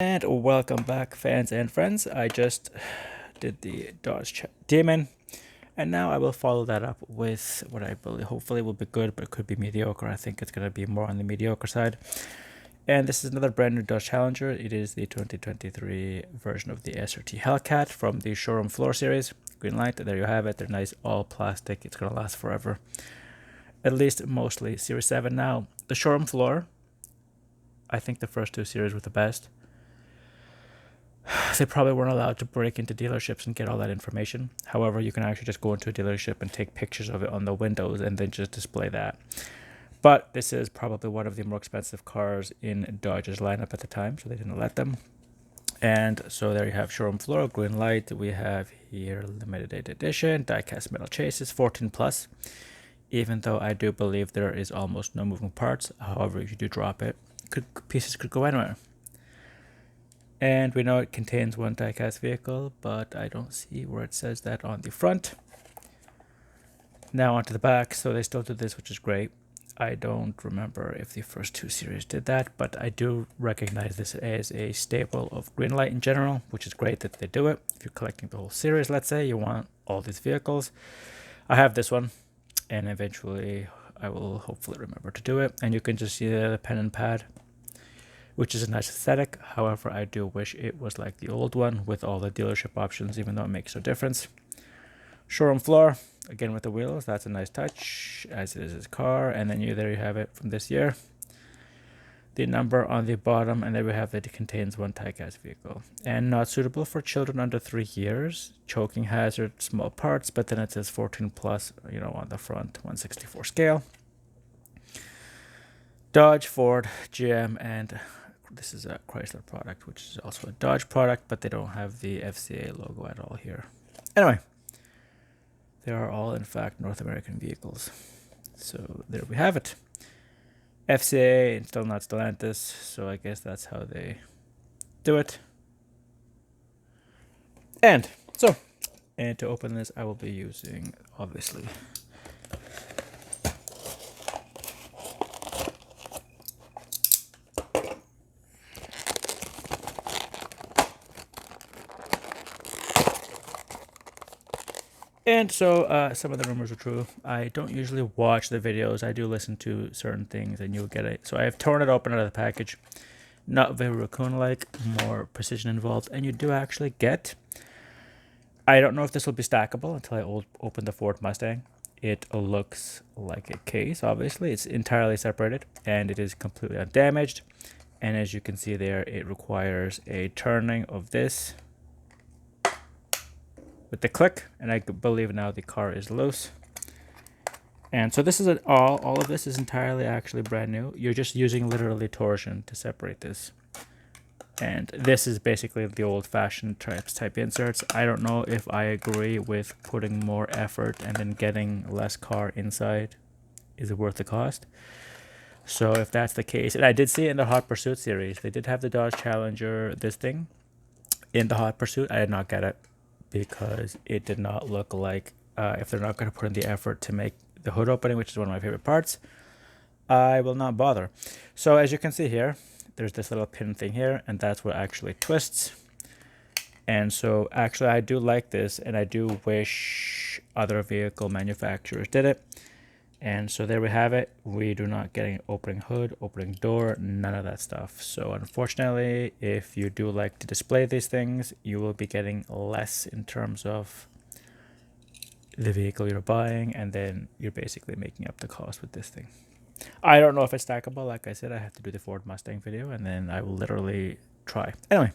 And welcome back, fans and friends. I just did the Dodge Demon, and now I will follow that up with what I believe hopefully will be good, but it could be mediocre. I think it's going to be more on the mediocre side. And this is another brand new Dodge Challenger. It is the 2023 version of the SRT Hellcat from the showroom floor series. Green light, there you have it. They're nice, all plastic. It's going to last forever. At least mostly Series 7 now. The showroom floor, I think the first two series were the best. They probably weren't allowed to break into dealerships and get all that information. However, you can actually just go into a dealership and take pictures of it on the windows and then just display that. But this is probably one of the more expensive cars in Dodge's lineup at the time, so they didn't let them. And so there you have showroom floor, green light. We have here limited edition, die-cast metal chases, 14 plus. Even though I do believe there is almost no moving parts. However, if you do drop it, pieces could go anywhere. And we know it contains one die-cast vehicle, but I don't see where it says that on the front. Now onto the back, so they still do this, which is great. I don't remember if the first two series did that, but I do recognize this as a staple of Greenlight in general, which is great that they do it. If you're collecting the whole series, let's say, you want all these vehicles. I have this one, and eventually I will hopefully remember to do it. And you can just see the pen and pad, which is a nice aesthetic. However, I do wish it was like the old one with all the dealership options, even though it makes no difference. Showroom floor, again with the wheels, that's a nice touch, as is his car. And then there you have it from this year. The number on the bottom, and there we have that it contains one die-cast vehicle. And not suitable for children under 3 years. Choking hazard, small parts, but then it says 14 plus, on the front, 1/64 scale. Dodge, Ford, GM, and this is a Chrysler product, which is also a Dodge product, but they don't have the FCA logo at all here. Anyway, they are all, in fact, North American vehicles. So there we have it. FCA and still not Stellantis, so I guess that's how they do it. And to open this, I will be using, obviously, and so some of the rumors are true. I don't usually watch the videos. I do listen to certain things, and you'll get it. So I have torn it open out of the package. Not very raccoon-like, more precision involved. And you do actually get... I don't know if this will be stackable until I open the Ford Mustang. It looks like a case, obviously. It's entirely separated, and it is completely undamaged. And as you can see there, it requires a turning of this with the click, and I believe now the car is loose. And so this is all of this is entirely actually brand new. You're just using literally torsion to separate this. And this is basically the old-fashioned type inserts. I don't know if I agree with putting more effort and then getting less car inside. Is it worth the cost? So if that's the case, and I did see it in the Hot Pursuit series, they did have the Dodge Challenger, this thing, in the Hot Pursuit. I did not get it, because it did not look like, if they're not going to put in the effort to make the hood opening, which is one of my favorite parts, I will not bother. So as you can see here, there's this little pin thing here, and that's what actually twists. And so actually I do like this, and I do wish other vehicle manufacturers did it. And so there we have it. We do not get an opening hood, opening door, none of that stuff. So unfortunately, if you do like to display these things, you will be getting less in terms of the vehicle you're buying, and then you're basically making up the cost with this thing. I don't know if it's stackable. Like I said, I have to do the Ford Mustang video, and then I will literally try. Anyway,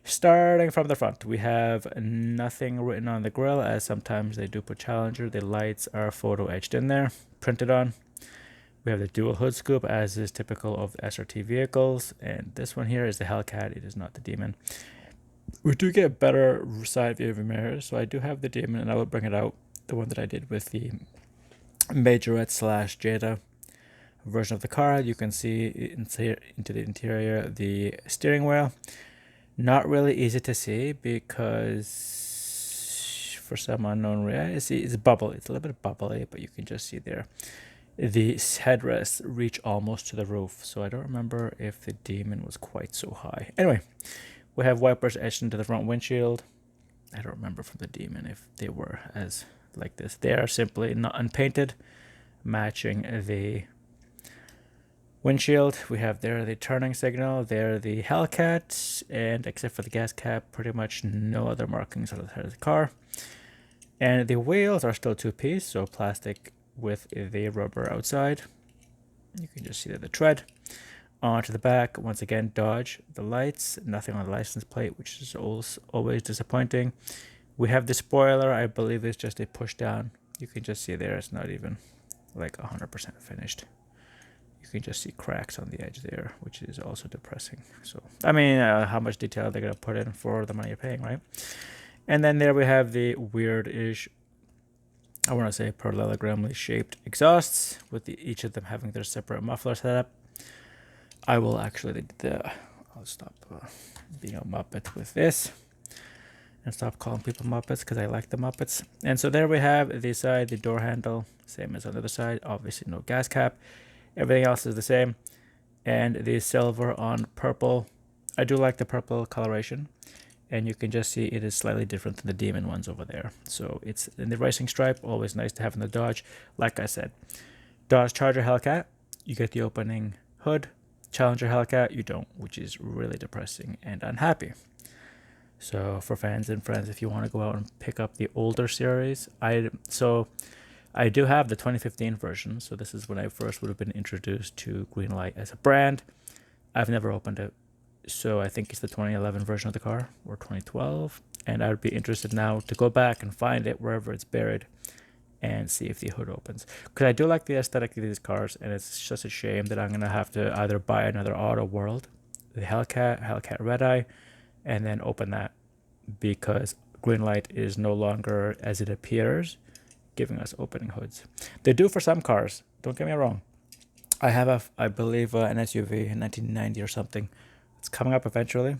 starting from the front, we have nothing written on the grille, as sometimes they do put Challenger. The lights are photo etched in there, printed on. We have the dual hood scoop, as is typical of SRT vehicles. And this one here is the Hellcat. It is not the Demon. We do get better side view mirrors. So I do have the Demon, and I will bring it out. The one that I did with the Majorette / Jada version of the car. You can see into the interior, the steering wheel. Not really easy to see because for some unknown reason, it's bubble. It's a little bit bubbly, but you can just see there. The headrests reach almost to the roof, so I don't remember if the Demon was quite so high. Anyway, we have wipers etched into the front windshield. I don't remember from the Demon if they were as like this. They are simply not unpainted, matching the windshield. We have there the turning signal, there the Hellcat, and except for the gas cap, pretty much no other markings on the side of the car. And the wheels are still two-piece, so plastic with the rubber outside. You can just see that the tread. Onto the back, once again, Dodge. The lights, nothing on the license plate, which is always disappointing. We have the spoiler, I believe it's just a push down. You can just see there, it's not even like 100% finished. You can just see cracks on the edge there, which is also depressing. So, I mean, how much detail they're going to put in for the money you're paying, right? And then there we have the weird-ish, I want to say parallelogramly shaped exhausts, with each of them having their separate muffler setup. I will actually, I'll stop being a Muppet with this and stop calling people Muppets because I like the Muppets. And so there we have the side, the door handle, same as on the other side. Obviously no gas cap. Everything else is the same. And the silver on purple. I do like the purple coloration. And you can just see it is slightly different than the Demon ones over there. So it's in the racing stripe, always nice to have in the Dodge. Like I said, Dodge Charger Hellcat, you get the opening hood. Challenger Hellcat, you don't, which is really depressing and unhappy. So for fans and friends, if you want to go out and pick up the older series, I do have the 2015 version. So this is when I first would have been introduced to Greenlight as a brand. I've never opened it. So I think it's the 2011 version of the car, or 2012. And I would be interested now to go back and find it wherever it's buried and see if the hood opens. Because I do like the aesthetic of these cars, and it's just a shame that I'm going to have to either buy another Auto World, the Hellcat Red Eye, and then open that, because Greenlight is no longer, as it appears, giving us opening hoods. They do for some cars, don't get me wrong. I have, I believe, an SUV in 1990 or something. It's coming up eventually.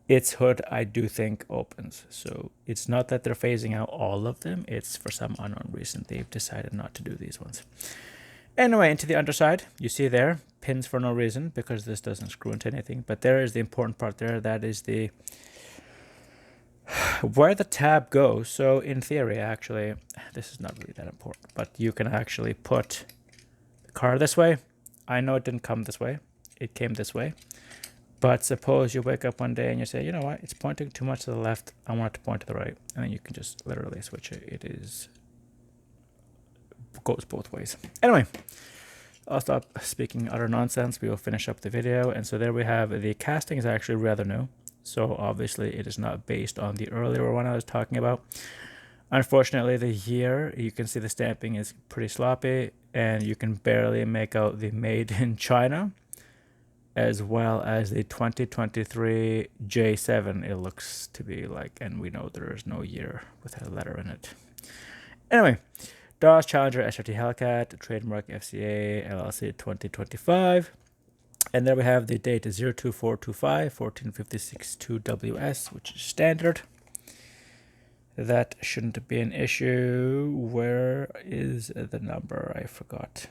Its hood, I do think, opens. So it's not that they're phasing out all of them. It's for some unknown reason they've decided not to do these ones. Anyway, into the underside, you see there, pins for no reason, because this doesn't screw into anything. But there is the important part there. That is the where the tab goes. So in theory, actually, this is not really that important. But you can actually put the car this way. I know it didn't come this way. It came this way. But suppose you wake up one day and you say, you know what, it's pointing too much to the left. I want it to point to the right. And then you can just literally switch it. It goes both ways. Anyway, I'll stop speaking utter nonsense. We will finish up the video. And so there we have the casting is actually rather new. So obviously it is not based on the earlier one I was talking about. Unfortunately, the year, you can see the stamping is pretty sloppy. And you can barely make out the made in China, as well as the 2023 J7, it looks to be like, and we know there is no year with a letter in it. Anyway, Dodge Challenger SRT Hellcat, trademark FCA, LLC 2025. And there we have the date 02425, 14562WS, which is standard. That shouldn't be an issue. Where is the number? I forgot.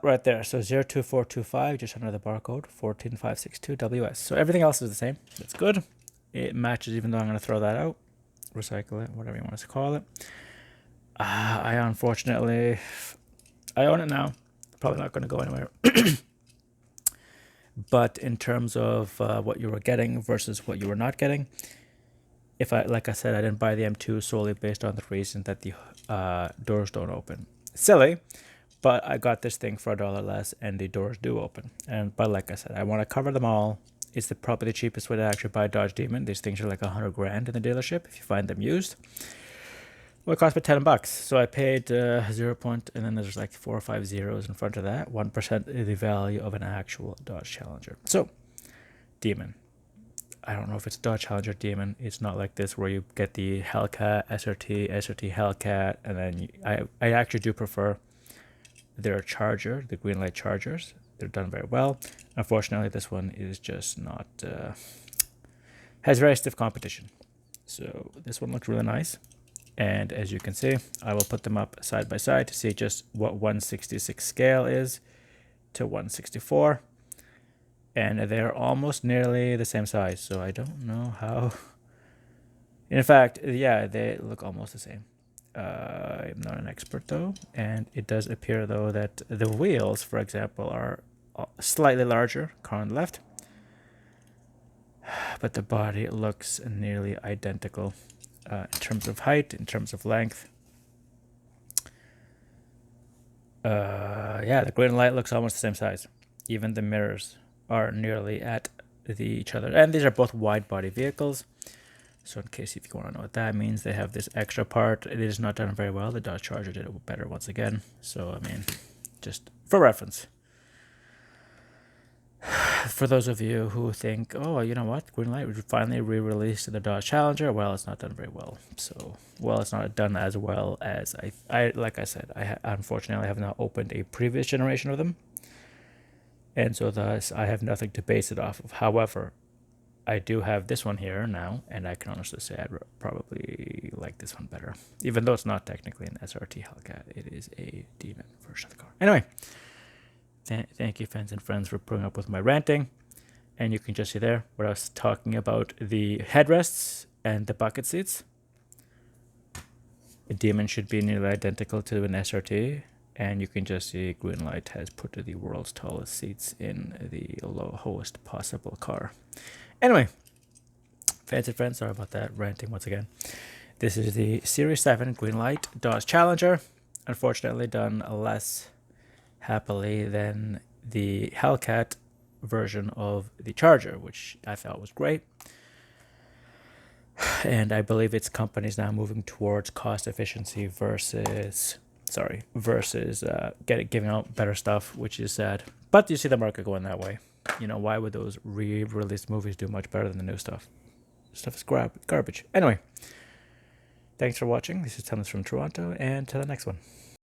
Right there. So 02425, just under the barcode, 14562WS. So everything else is the same. That's good. It matches, even though I'm going to throw that out. Recycle it, whatever you want us to call it. I unfortunately, I own it now. Probably not going to go anywhere. But in terms of what you were getting versus what you were not getting, like I said, I didn't buy the M2 solely based on the reason that the doors don't open. Silly. But I got this thing for $1 less, and the doors do open. But like I said, I want to cover them all. It's probably the cheapest way to actually buy a Dodge Demon. These things are like $100 grand in the dealership if you find them used. Well, it cost me $10. So I paid 0. And then there's like 4 or 5 zeros in front of that. 1% is the value of an actual Dodge Challenger. So, Demon. I don't know if it's Dodge Challenger Demon. It's not like this where you get the Hellcat, SRT Hellcat, and then I actually do prefer their Charger, the Greenlight Chargers. They're done very well. Unfortunately, this one is just not, has very stiff competition. So this one looks really nice. And as you can see, I will put them up side by side to see just what 166 scale is to 164. And they're almost nearly the same size, so I don't know how. In fact, yeah, they look almost the same. I'm not an expert though, and it does appear though that the wheels, for example, are slightly larger, car on the left, but the body looks nearly identical in terms of height, in terms of length. Yeah, the green light looks almost the same size. Even the mirrors are nearly at each other, and these are both wide body vehicles. So in case if you want to know what that means, they have this extra part. It is not done very well. The Dodge Charger did it better once again. So, I mean, just for reference. For those of you who think, oh, you know what, green light, we finally re-released the Dodge Challenger. Well, it's not done very well. So, well, it's not done as well as I like I said, unfortunately have not opened a previous generation of them. And so thus, I have nothing to base it off of. However, I do have this one here now, and I can honestly say I'd probably like this one better. Even though it's not technically an SRT Hellcat, it is a demon version of the car. Anyway, thank you, fans and friends, for putting up with my ranting. And you can just see there where I was talking about the headrests and the bucket seats. A demon should be nearly identical to an SRT. And you can just see Greenlight has put the world's tallest seats in the lowest possible car. Anyway, fans and friends, sorry about that, ranting once again. This is the Series 7 Greenlight Dodge Challenger. Unfortunately done less happily than the Hellcat version of the Charger, which I thought was great. And I believe its company is now moving towards cost efficiency versus giving out better stuff, which is sad. But you see the market going that way. You know, why would those re-released movies do much better than the new stuff? Stuff is garbage. Anyway, thanks for watching. This is Thomas from Toronto, and to the next one.